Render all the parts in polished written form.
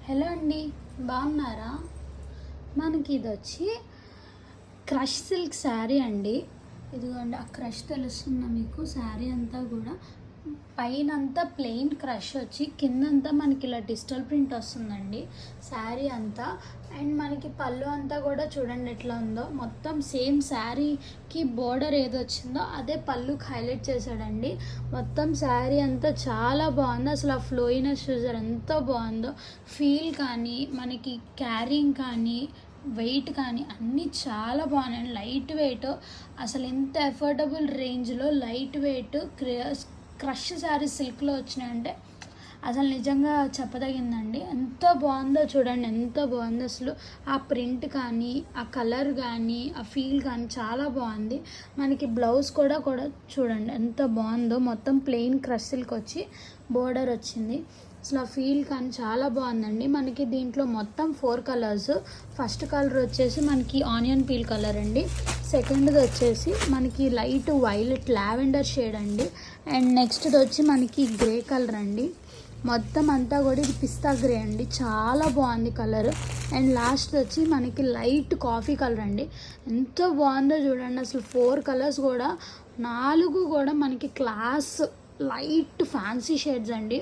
Hello అండి, బాగున్నారా? మనకి ఇది వచ్చి క్రష్ సిల్క్ శారీ అండి. ఇదిగోండి, ఆ క్రష్ తెలుస్తుందా మీకు? శారీ అంతా కూడా పైన అంతా ప్లెయిన్ క్రష్ వచ్చి కిందంతా మనకి ఇలా డిజిటల్ ప్రింట్ వస్తుందండి శారీ అంతా. అండ్ మనకి పళ్ళు అంతా కూడా చూడండి ఎట్లా ఉందో, మొత్తం సేమ్ శారీకి బోర్డర్ ఏది వచ్చిందో అదే పళ్ళుకి హైలైట్ చేశాడండి. మొత్తం శారీ అంతా చాలా బాగుంది. అసలు ఆ ఫ్లోయినెస్ చూసారు ఎంత బాగుందో. ఫీల్ కానీ మనకి క్యారింగ్ కానీ వెయిట్ కానీ అన్నీ చాలా బాగున్నాయి. లైట్ వెయిట్, అసలు ఎంత అఫోర్డబుల్ రేంజ్లో లైట్ వెయిట్ క్రష్ శారీ సిల్క్లో వచ్చినాయంటే అసలు నిజంగా చెప్పదగిందండి. ఎంత బాగుందో చూడండి, ఎంత బాగుందో అసలు. ఆ ప్రింట్ కానీ, ఆ కలర్ కానీ, ఆ ఫీల్ కానీ చాలా బాగుంది. మనకి బ్లౌజ్ కూడా చూడండి ఎంత బాగుందో. మొత్తం ప్లెయిన్ క్రష్ సిల్క్ వచ్చి బోర్డర్ వచ్చింది. అసలు ఆ ఫీల్ కానీ చాలా బాగుందండి. మనకి దీంట్లో మొత్తం 4 కలర్స్. ఫస్ట్ కలర్ వచ్చేసి మనకి ఆనియన్ పీల్ కలర్ అండి. సెకండ్ది వచ్చేసి మనకి లైట్ వైలెట్ లావెండర్ షేడ్ అండి. అండ్ నెక్స్ట్ది వచ్చి మనకి గ్రే కలర్ అండి. మొత్తం అంతా కూడా ఇది పిస్తా గ్రే అండి, చాలా బాగుంది కలర్. అండ్ లాస్ట్ వచ్చి మనకి లైట్ కాఫీ కలర్ అండి. ఎంత బాగుందో చూడండి. అసలు 4 కలర్స్ కూడా 4 కూడా మనకి క్లాస్ లైట్ ఫ్యాన్సీ షేడ్స్ అండి.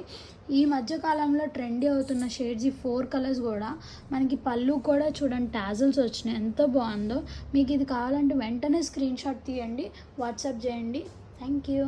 ఈ మధ్యకాలంలో ట్రెండీ అవుతున్న షేడ్స్ ఈ 4 కలర్స్ కూడా. మనకి పళ్ళు కూడా చూడండి టాజల్స్ వచ్చినాయి, ఎంత బాగుందో. మీకు ఇది కావాలంటే వెంటనే స్క్రీన్ షాట్ తీయండి, వాట్సాప్ చేయండి. Thank you.